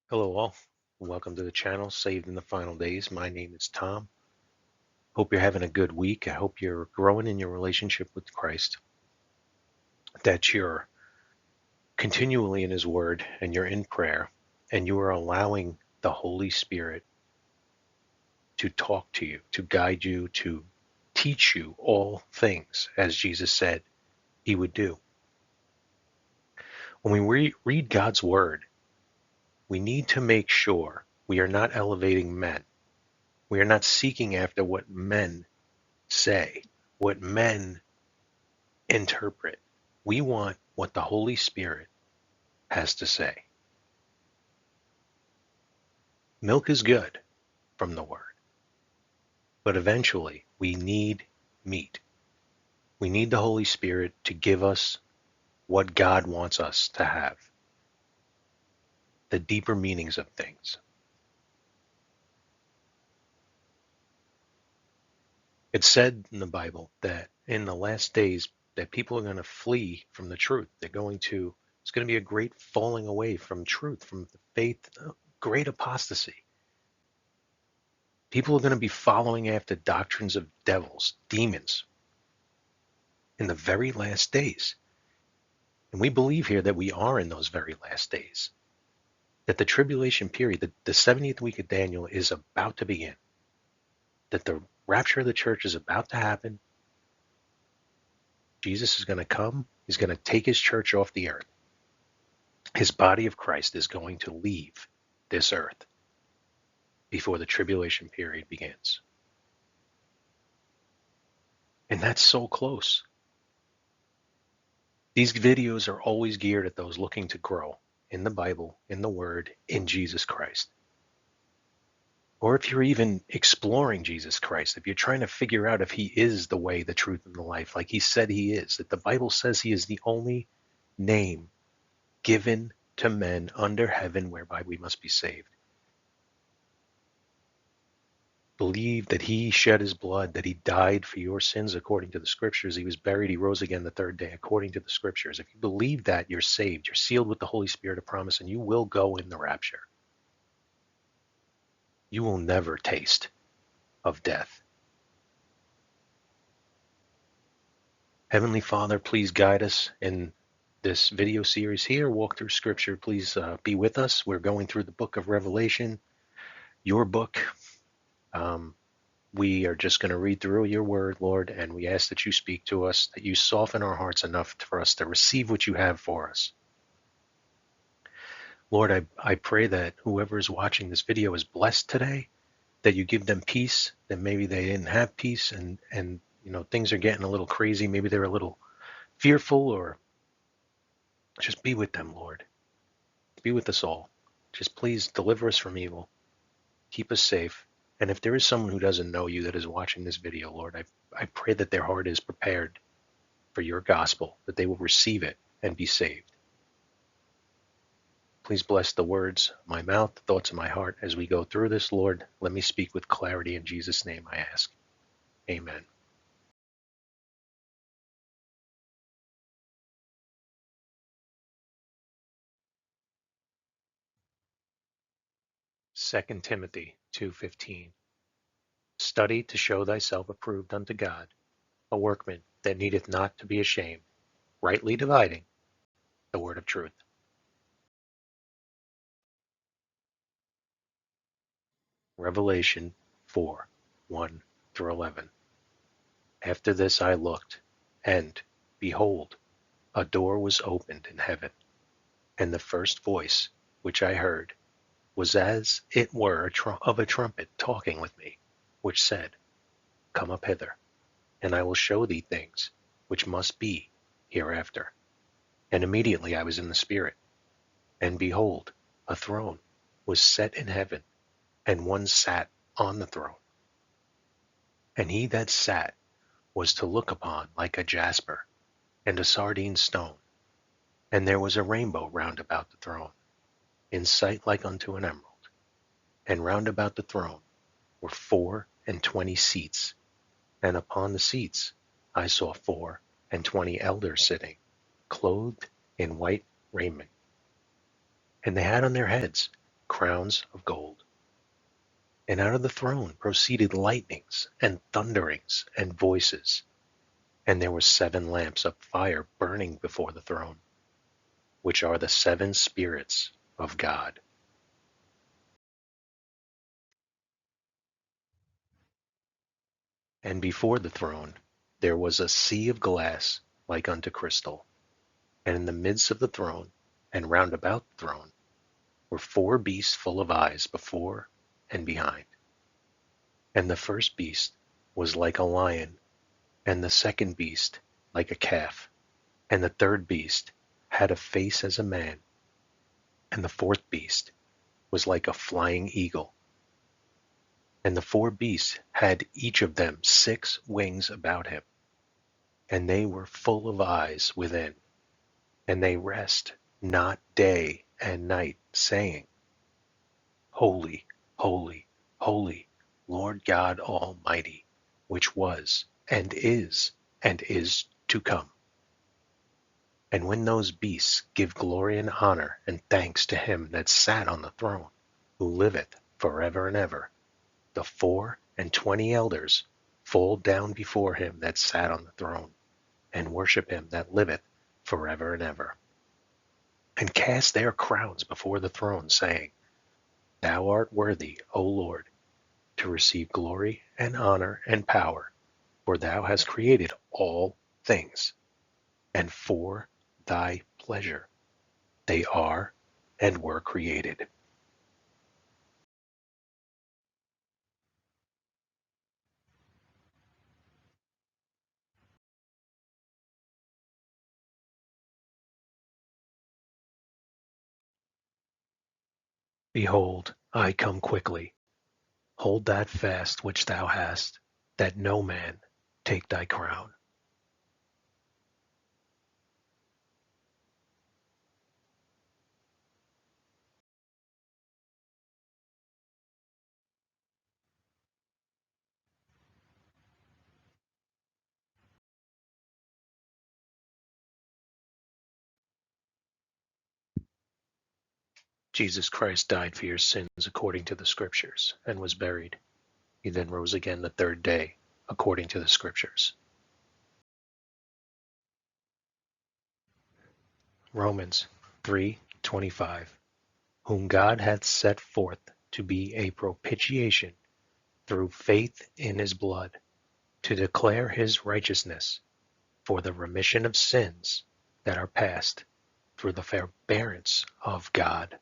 Hello all, welcome to the channel Saved in the Final Days. My name is Tom. Hope you're having a good week. I hope you're growing in your relationship with Christ, that you're continually in His Word and you're in prayer and you are allowing the Holy Spirit to talk to you, to guide you, to teach you all things as Jesus said He would do. When we read God's Word, we need to make sure we are not elevating men. We are not seeking after what men say, what men interpret. We want what the Holy Spirit has to say. Milk is good from the Word, but eventually we need meat. We need the Holy Spirit to give us what God wants us to have, the deeper meanings of things. It's said in the Bible that in the last days that people are going to flee from the truth. It's going to be a great falling away from truth, from the faith, great apostasy. People are going to be following after doctrines of devils, demons, in the very last days. And we believe here that we are in those very last days, that the tribulation period, the 70th week of Daniel is about to begin, that the rapture of the church is about to happen. Jesus is going to come. He's going to take his church off the earth. His body of Christ is going to leave this earth before the tribulation period begins. And that's so close. These videos are always geared at those looking to grow in the Bible, in the Word, in Jesus Christ. Or if you're even exploring Jesus Christ, if you're trying to figure out if he is the way, the truth, and the life, like he said he is, that the Bible says he is the only name given to men under heaven whereby we must be saved. Believe that he shed his blood, that he died for your sins according to the scriptures. He was buried, he rose again the third day according to the scriptures. If you believe that, you're saved. You're sealed with the Holy Spirit of promise, and you will go in the rapture. You will never taste of death. Heavenly Father, please guide us in this video series here. Walk through scripture. Please be with us. We're going through the book of Revelation, your book. We are just going to read through your word, Lord, and we ask that you speak to us, that you soften our hearts enough for us to receive what you have for us. Lord, I pray that whoever is watching this video is blessed today, that you give them peace, that maybe they didn't have peace and things are getting a little crazy. Maybe they're a little fearful, or just be with them, Lord. Be with us all. Just please deliver us from evil. Keep us safe. And if there is someone who doesn't know you that is watching this video, Lord, I pray that their heart is prepared for your gospel, that they will receive it and be saved. Please bless the words of my mouth, the thoughts of my heart as we go through this, Lord. Let me speak with clarity in Jesus' name, I ask. Amen. Second Timothy 2:15. Study to show thyself approved unto God, a workman that needeth not to be ashamed, rightly dividing the word of truth. Revelation 4:1-11. After this I looked, and, behold, a door was opened in heaven, and the first voice which I heard was as it were of a trumpet talking with me, which said, Come up hither, and I will show thee things which must be hereafter. And immediately I was in the Spirit, and behold, a throne was set in heaven, and one sat on the throne. And he that sat was to look upon like a jasper and a sardine stone. And there was a rainbow round about the throne, in sight like unto an emerald. And round about the throne were 24 seats, and upon the seats I saw 24 elders sitting, clothed in white raiment. And they had on their heads crowns of gold. And out of the throne proceeded lightnings and thunderings and voices. And there were 7 lamps of fire burning before the throne, which are the 7 spirits of God. And before the throne there was a sea of glass like unto crystal. And in the midst of the throne, and round about the throne, were 4 beasts full of eyes before and behind. And the first beast was like a lion, and the second beast like a calf, and the third beast had a face as a man, and the fourth beast was like a flying eagle. And the 4 beasts had each of them 6 wings about him, and they were full of eyes within, and they rest not day and night, saying, Holy, holy, holy, Lord God Almighty, which was, and is to come. And when those beasts give glory and honor and thanks to him that sat on the throne, who liveth forever and ever, the 24 elders fall down before him that sat on the throne, and worship him that liveth forever and ever, and cast their crowns before the throne, saying, Thou art worthy, O Lord, to receive glory and honor and power, for thou hast created all things, and for thy pleasure they are and were created. Behold, I come quickly. Hold that fast which thou hast, that no man take thy crown. Jesus Christ died for your sins according to the Scriptures, and was buried. He then rose again the 3rd day, according to the Scriptures. Romans 3:25, whom God hath set forth to be a propitiation through faith in his blood, to declare his righteousness, for the remission of sins that are past through the forbearance of God.